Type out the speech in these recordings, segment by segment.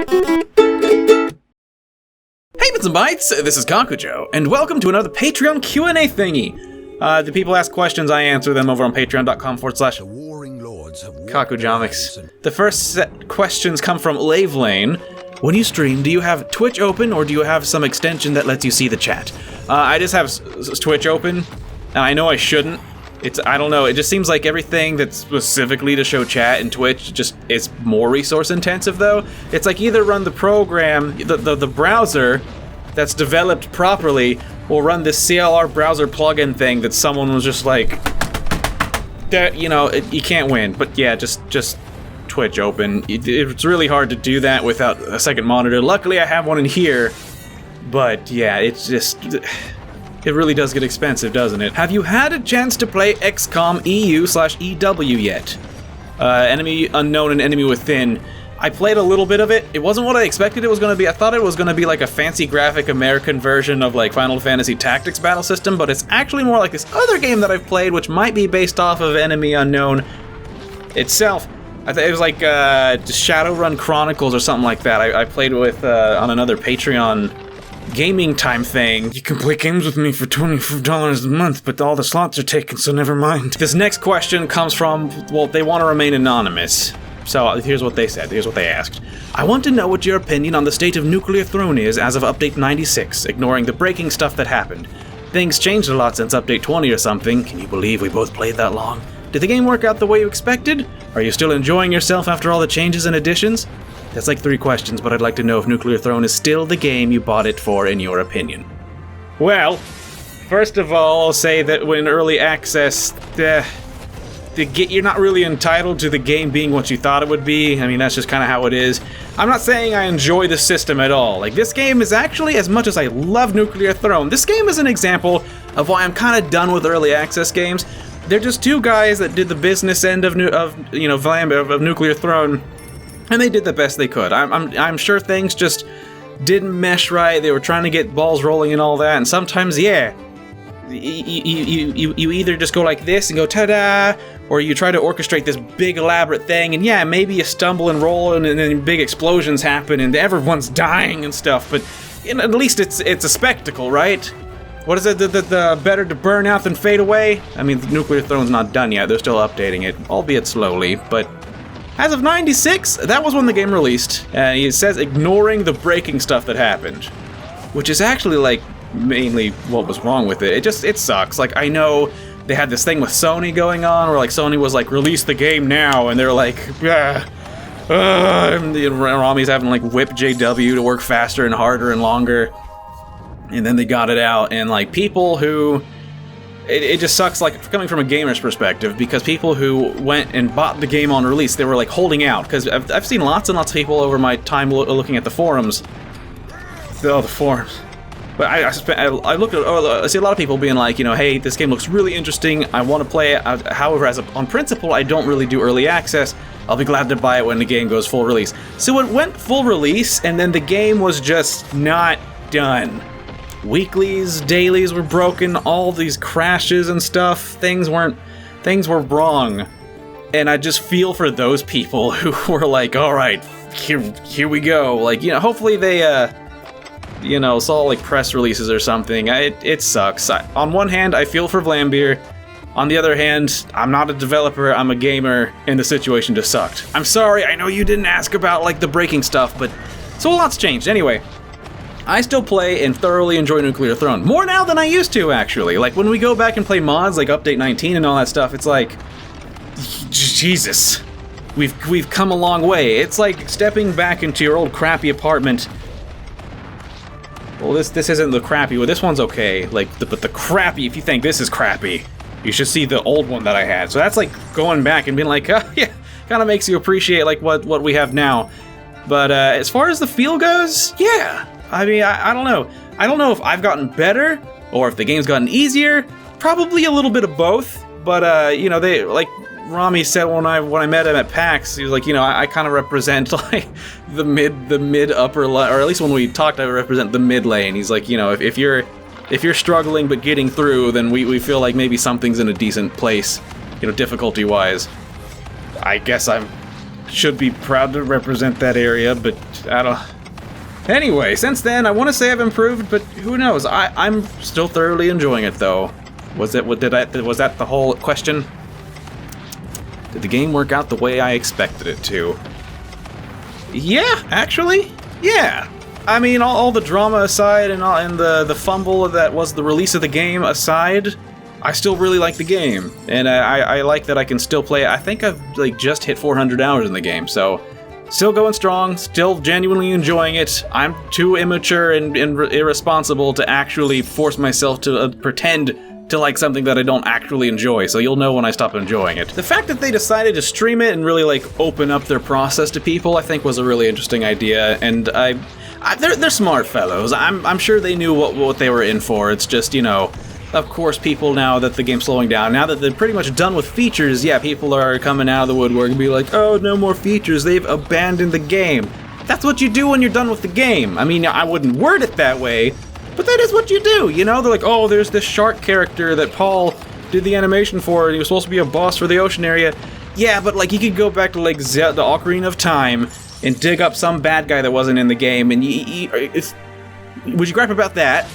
Hey Bits and Bytes, this is Kakujo, and welcome to another Patreon Q&A thingy. The people ask questions, I answer them over on patreon.com/Kakujomics. The first set questions come from Lavelane. When you stream, do you have Twitch open, or do you have some extension that lets you see the chat? I just have Twitch open, and I know I shouldn't. I don't know, it just seems like everything that's specifically to show chat in Twitch is more resource intensive though. It's like either run the program, the browser that's developed properly, or run this CLR browser plugin thing that someone was just like, you can't win. But yeah, just Twitch open. It's really hard to do that without a second monitor. Luckily I have one in here, but yeah, it's just... It really does get expensive, doesn't it? Have you had a chance to play XCOM EU/EW yet? Enemy Unknown and Enemy Within. I played a little bit of it. It wasn't what I expected it was going to be. I thought it was going to be like a fancy graphic American version of like Final Fantasy Tactics battle system, but it's actually more like this other game that I've played, which might be based off of Enemy Unknown itself. It was like Shadowrun Chronicles or something like that. I played with on another Patreon gaming time thing. You can play games with me for $24 a month, but all the slots are taken, so never mind. This next question comes from, well, they want to remain anonymous. So here's what they said, here's what they asked. I want to know what your opinion on the state of Nuclear Throne is as of Update 96, ignoring the breaking stuff that happened. Things changed a lot since Update 20 or something. Can you believe we both played that long? Did the game work out the way you expected? Are you still enjoying yourself after all the changes and additions? That's like 3 questions, but I'd like to know if Nuclear Throne is still the game you bought it for, in your opinion. Well, first of all, I'll say that when early access, you're not really entitled to the game being what you thought it would be. I mean, that's just kind of how it is. I'm not saying I enjoy the system at all. Like, this game is actually, as much as I love Nuclear Throne, this game is an example of why I'm kind of done with early access games. They're just 2 guys that did the business end of Nuclear Throne, and they did the best they could. I'm sure things just didn't mesh right. They were trying to get balls rolling and all that, and sometimes, yeah, you either just go like this and go ta-da, or you try to orchestrate this big elaborate thing, and yeah, maybe you stumble and roll, and then big explosions happen, and everyone's dying and stuff. But at least it's a spectacle, right? What is it? The better to burn out than fade away? I mean, Nuclear Throne's not done yet. They're still updating it, albeit slowly, but. As of 96, that was when the game released, and it says ignoring the breaking stuff that happened. Which is actually, like, mainly what was wrong with it. It sucks. Like, I know they had this thing with Sony going on, where, like, Sony was like, release the game now, and they're like, and Rami's having, like, whip JW to work faster and harder and longer. And then they got it out, and, like, people who... It just sucks, like, coming from a gamer's perspective, because people who went and bought the game on release, they were, like, holding out, because I've seen lots and lots of people over my time looking at the forums. Oh, the forums. But I see a lot of people being like, hey, this game looks really interesting, I want to play it, however, on principle, I don't really do early access, I'll be glad to buy it when the game goes full release. So it went full release, and then the game was just not done. Weeklies, dailies were broken, all these crashes and stuff, things were wrong. And I just feel for those people who were like, alright, here we go. Like, hopefully they, saw like press releases or something. It sucks. On one hand, I feel for Vlambeer. On the other hand, I'm not a developer, I'm a gamer, and the situation just sucked. I'm sorry, I know you didn't ask about, like, the breaking stuff, but... So a lot's changed. Anyway. I still play and thoroughly enjoy Nuclear Throne. More now than I used to, actually. Like, when we go back and play mods, like Update 19 and all that stuff, it's like... Jesus. We've come a long way. It's like stepping back into your old crappy apartment. Well, this isn't the crappy one. This one's okay. Like, but the crappy, if you think this is crappy, you should see the old one that I had. So that's like going back and being like, oh, yeah, kind of makes you appreciate, like, what we have now. But as far as the feel goes, yeah. I mean, I don't know. I don't know if I've gotten better or if the game's gotten easier. Probably a little bit of both. But they, like Rami said when I met him at PAX, he was like, I kind of represent like the mid upper lane, or at least when we talked, I represent the mid lane. He's like, if you're struggling but getting through, then we feel like maybe something's in a decent place, difficulty wise. I guess I'm should be proud to represent that area, but I don't... Anyway, since then, I want to say I've improved, but who knows? I'm still thoroughly enjoying it, though. Was that the whole question? Did the game work out the way I expected it to? Yeah, actually, yeah. I mean, all the drama aside and the fumble that was the release of the game aside, I still really like the game, and I like that I can still play it. I think I've just hit 400 hours in the game, so still going strong, still genuinely enjoying it. I'm too immature and irresponsible to actually force myself to pretend to like something that I don't actually enjoy, so you'll know when I stop enjoying it. The fact that they decided to stream it and really open up their process to people, I think was a really interesting idea, and they're smart fellows. I'm sure they knew what they were in for. It's just, of course, people, now that the game's slowing down, now that they're pretty much done with features, yeah, people are coming out of the woodwork and be like, oh, no more features, they've abandoned the game. That's what you do when you're done with the game. I mean, I wouldn't word it that way, but that is what you do, They're like, oh, there's this shark character that Paul did the animation for, and he was supposed to be a boss for the ocean area. Yeah, but, you could go back to, the Ocarina of Time and dig up some bad guy that wasn't in the game, and would you gripe about that?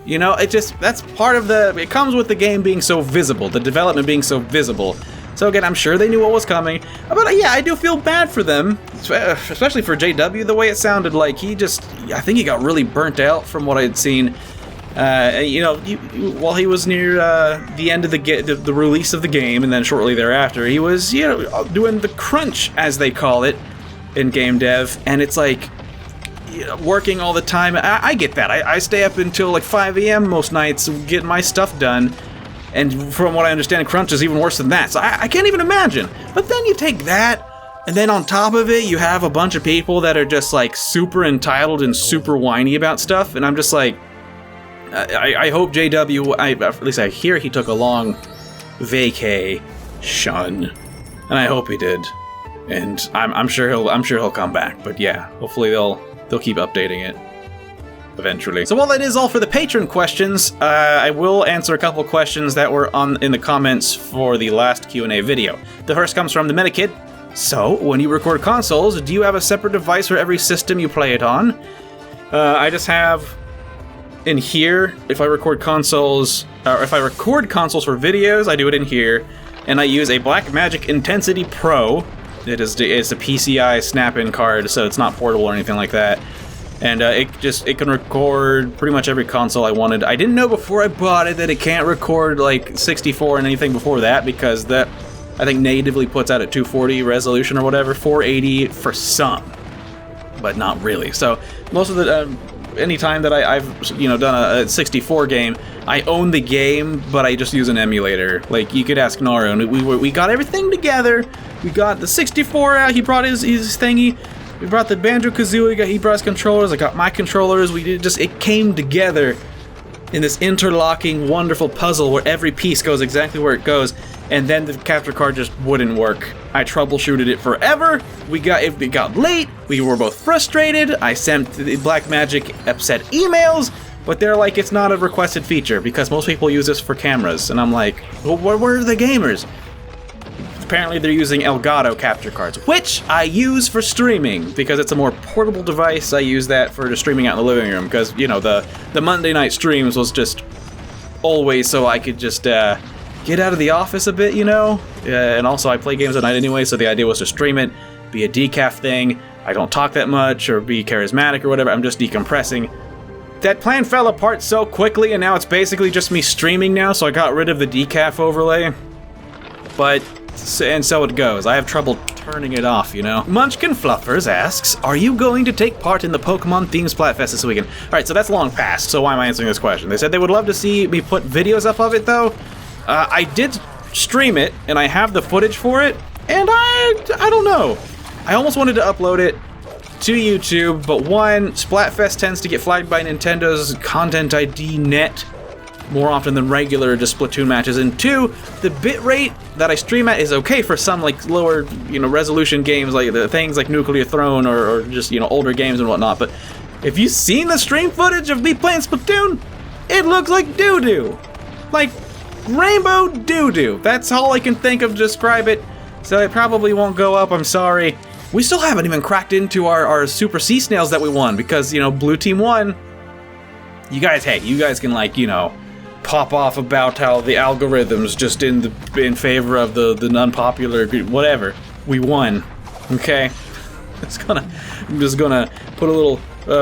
That's part of it comes with the game being so visible, the development being so visible. So again, I'm sure they knew what was coming, but yeah, I do feel bad for them, especially for JW, the way it sounded like I think he got really burnt out from what I had seen. While he was near the end of the release of the game, and then shortly thereafter, he was, doing the crunch, as they call it, in game dev, and it's working all the time. I get that. I stay up until 5 a.m. most nights getting my stuff done, and from what I understand, crunch is even worse than that, so I can't even imagine. But then you take that, and then on top of it, you have a bunch of people that are just super entitled and super whiny about stuff, and I'm just I hope at least I hear he took a long vacation, and I hope he did, and I'm sure he'll come back. But yeah, hopefully they'll keep updating it eventually. So while that is all for the patron questions, I will answer a couple questions that were in the comments for the last Q&A video. The first comes from the Metakid. So, when you record consoles, do you have a separate device for every system you play it on? I just have in here, if I record consoles for videos, I do it in here, and I use a Blackmagic Intensity Pro. It's a PCI snap-in card, so it's not portable or anything like that. And it can record pretty much every console I wanted. I didn't know before I bought it that it can't record 64 and anything before that, because that I think natively puts out at 240 resolution or whatever, 480 for some, but not really. So most of the any time that I've done a 64 game, I own the game, but I just use an emulator. You could ask Naru, and we got everything together. We got the 64 out. He brought his thingy. We brought the Banjo-Kazooie. He brought his controllers. I got my controllers. It came together in this interlocking, wonderful puzzle where every piece goes exactly where it goes, and then the capture card just wouldn't work. I troubleshooted it forever. It got late. We were both frustrated. I sent the Blackmagic upset emails, but they're like, it's not a requested feature because most people use this for cameras. And I'm like, well, where are the gamers? Apparently they're using Elgato capture cards, which I use for streaming because it's a more portable device. I use that for just streaming out in the living room because, the Monday night streams was just always so I could just get out of the office a bit, and also I play games at night anyway, so the idea was to stream it, be a decaf thing. I don't talk that much or be charismatic or whatever. I'm just decompressing. That plan fell apart so quickly, and now it's basically just me streaming now, so I got rid of the decaf overlay. But and so it goes. I have trouble turning it off, Munchkin Fluffers asks, are you going to take part in the Pokemon themed Splatfest this weekend? Alright, so that's long past, so why am I answering this question? They said they would love to see me put videos up of it, though. I did stream it, and I have the footage for it, and I don't know. I almost wanted to upload it to YouTube, but one, Splatfest tends to get flagged by Nintendo's Content ID net more often than regular just Splatoon matches, and two, the bitrate that I stream at is okay for some lower resolution games like the things like Nuclear Throne or just older games and whatnot. But if you've seen the stream footage of me playing Splatoon, it looks like doo-doo, like rainbow doo-doo. That's all I can think of to describe it. So it probably won't go up, I'm sorry. We still haven't even cracked into our Super Sea Snails that we won, because, you know, Blue Team won. You guys, hey, you guys can, like, you know, pop off about how the algorithm's just in favor of the unpopular, whatever. We won, okay? I'm just gonna put a little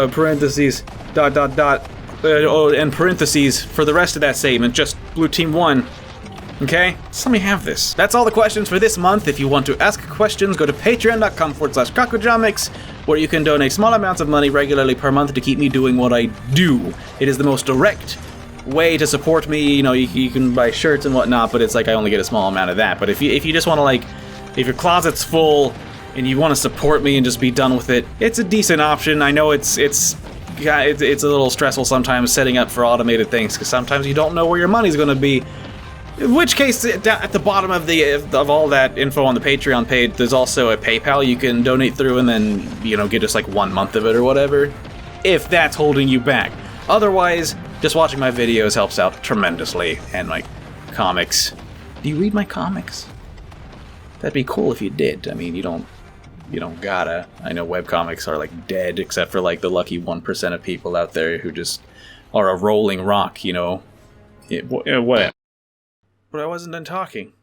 parentheses, ... and parentheses for the rest of that statement, just Blue Team won. Okay? Just let me have this. That's all the questions for this month. If you want to ask questions, go to patreon.com/Kakujomics, where you can donate small amounts of money regularly per month to keep me doing what I do. It is the most direct way to support me. You know, you can buy shirts and whatnot, but it's like I only get a small amount of that. But if you just want to, like, if your closet's full and you want to support me and just be done with it, it's a decent option. I know it's a little stressful sometimes setting up for automated things, because sometimes you don't know where your money's going to be. In which case, at the bottom of all that info on the Patreon page, there's also a PayPal you can donate through, and then, you know, get just like 1 month of it or whatever, if that's holding you back. Otherwise, just watching my videos helps out tremendously, and my comics. Do you read my comics? That'd be cool if you did. I mean, you don't gotta. I know webcomics are like dead, except for like the lucky 1% of people out there who just are a rolling rock, you know. Whatever. But I wasn't done talking.